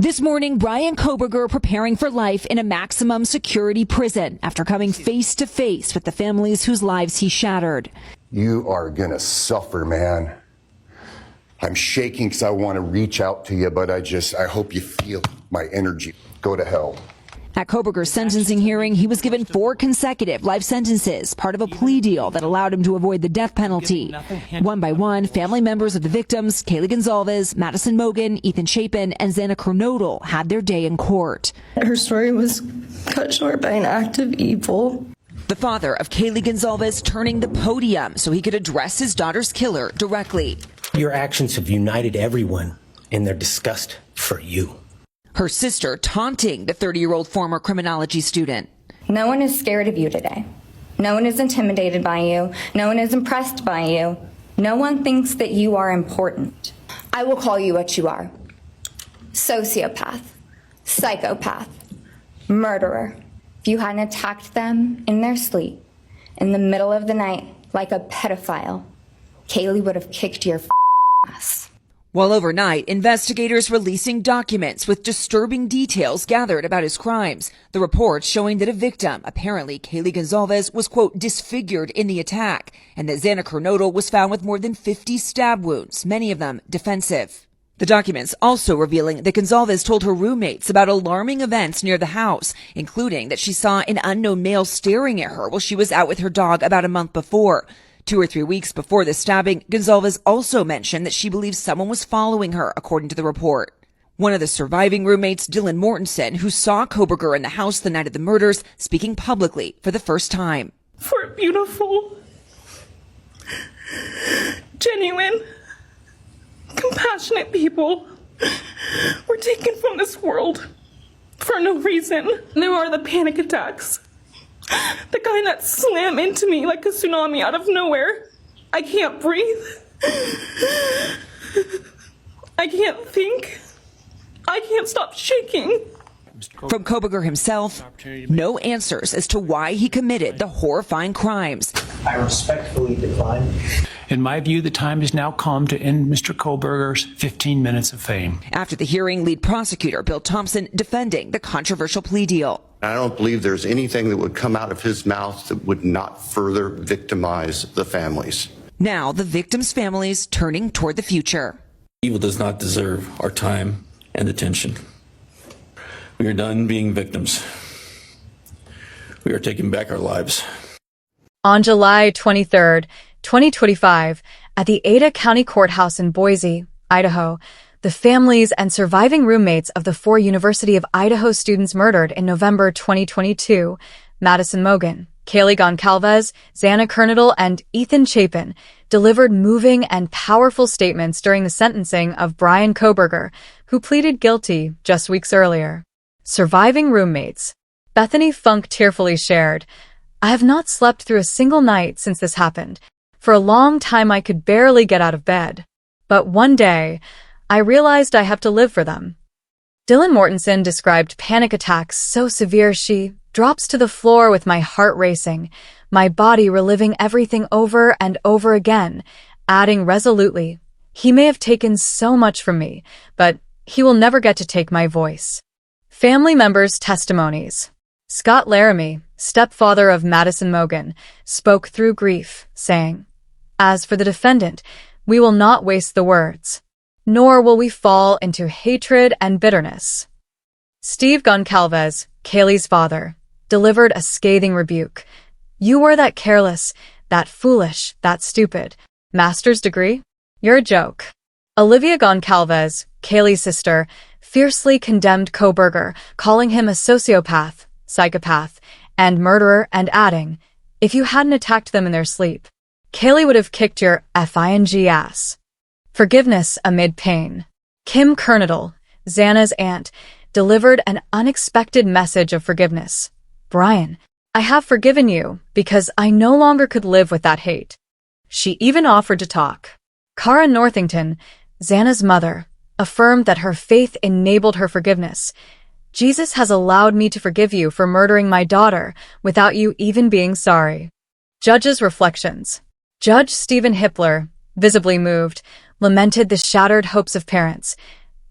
This morning, Bryan Kohberger preparing for life in a maximum security prison after coming face to face with the families whose lives he shattered. You are gonna suffer, man. I'm shaking because I want to reach out to you, but I hope you feel my energy. Go to hell. At Kohberger's sentencing hearing, he was given 4 consecutive life sentences, part of a plea deal that allowed him to avoid the death penalty. One by one, family members of the victims, Kaylee Goncalves, Madison Mogen, Ethan Chapin, and Xana Kernodle, had their day in court. Her story was cut short by an act of evil. The father of Kaylee Goncalves turning the podium so he could address his daughter's killer directly. Your actions have united everyone in their disgust for you. Her sister taunting the 30-year-old former criminology student. No one is scared of you today. No one is intimidated by you. No one is impressed by you. No one thinks that you are important. I will call you what you are. Sociopath, psychopath, murderer. If you hadn't attacked them in their sleep, in the middle of the night, like a pedophile, Kaylee would have kicked your ass. While overnight, investigators releasing documents with disturbing details gathered about his crimes. The reports showing that a victim, apparently Kaylee Goncalves, was, quote, disfigured in the attack, and that Xana Kernodle was found with more than 50 stab wounds, many of them defensive. The documents also revealing that Goncalves told her roommates about alarming events near the house, including that she saw an unknown male staring at her while she was out with her dog about a month before. 2 or 3 weeks before the stabbing, Goncalves also mentioned that she believes someone was following her, according to the report. One of the surviving roommates, Dylan Mortensen, who saw Kohberger in the house the night of the murders, speaking publicly for the first time. For beautiful, genuine, compassionate people were taken from this world for no reason. There are the panic attacks. The kind that slam into me like a tsunami out of nowhere. I can't breathe. I can't think. I can't stop shaking. From Kohberger himself, no answers as to why he committed the horrifying crimes. I respectfully decline. In my view, the time has now come to end Mr. Kohberger's 15 minutes of fame. After the hearing, lead prosecutor Bill Thompson defending the controversial plea deal. I don't believe there's anything that would come out of his mouth that would not further victimize the families. Now the victims' families turning toward the future. Evil does not deserve our time and attention. We are done being victims. We are taking back our lives. On July 23rd, 2025, at the Ada County Courthouse in Boise, Idaho, the families and surviving roommates of the 4 University of Idaho students murdered in November 2022, Madison Mogen, Kaylee Goncalves, Xana Kernodle, and Ethan Chapin, delivered moving and powerful statements during the sentencing of Bryan Kohberger, who pleaded guilty just weeks earlier. Surviving roommates. Bethany Funk tearfully shared, "I have not slept through a single night since this happened. For a long time I could barely get out of bed. But one day, I realized I have to live for them." Dylan Mortensen described panic attacks so severe she drops to the floor with my heart racing, my body reliving everything over and over again, adding resolutely, "He may have taken so much from me, but he will never get to take my voice." Family members' testimonies. Scott Laramie, stepfather of Madison Mogen, spoke through grief, saying, "As for the defendant, we will not waste the words, nor will we fall into hatred and bitterness." Steve Goncalves, Kaylee's father, delivered a scathing rebuke. "You were that careless, that foolish, that stupid. Master's degree? You're a joke." Olivia Goncalves, Kaylee's sister, fiercely condemned Kohberger, calling him a sociopath, psychopath, and murderer, and adding, "If you hadn't attacked them in their sleep, Kaylee would have kicked your FING ass." Forgiveness amid pain. Kim Kernodle, Xana's aunt, delivered an unexpected message of forgiveness. "Bryan, I have forgiven you because I no longer could live with that hate." She even offered to talk. Cara Northington, Xana's mother, affirmed that her faith enabled her forgiveness. "Jesus has allowed me to forgive you for murdering my daughter without you even being sorry." Judges' reflections. Judge Stephen Hippler, visibly moved, lamented the shattered hopes of parents.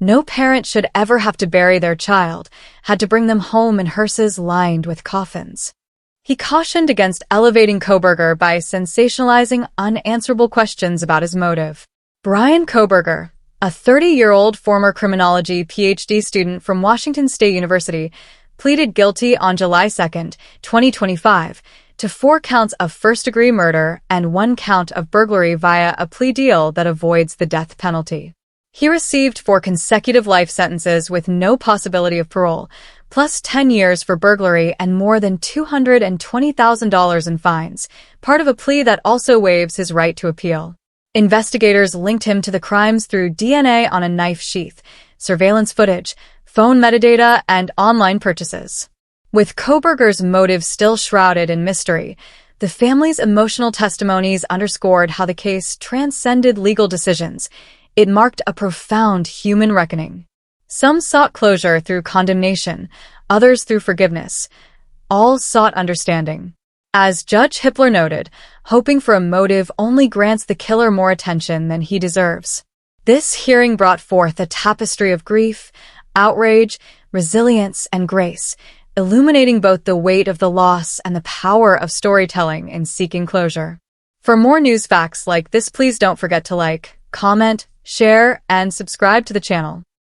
No parent should ever have to bury their child, had to bring them home in hearses lined with coffins. He cautioned against elevating Kohberger by sensationalizing unanswerable questions about his motive. Brian Kohberger, a 30-year-old former criminology PhD student from Washington State University, pleaded guilty on July 2, 2025, to 4 counts of first-degree murder and 1 count of burglary via a plea deal that avoids the death penalty. He received 4 consecutive life sentences with no possibility of parole, plus 10 years for burglary and more than $220,000 in fines, part of a plea that also waives his right to appeal. Investigators linked him to the crimes through DNA on a knife sheath, surveillance footage, phone metadata, and online purchases. With Kohberger's motive still shrouded in mystery, the family's emotional testimonies underscored how the case transcended legal decisions. It marked a profound human reckoning. Some sought closure through condemnation, others through forgiveness. All sought understanding. As Judge Hippler noted, hoping for a motive only grants the killer more attention than he deserves. This hearing brought forth a tapestry of grief, outrage, resilience, and grace, illuminating both the weight of the loss and the power of storytelling in seeking closure. For more news facts like this, please don't forget to like, comment, share, and subscribe to the channel.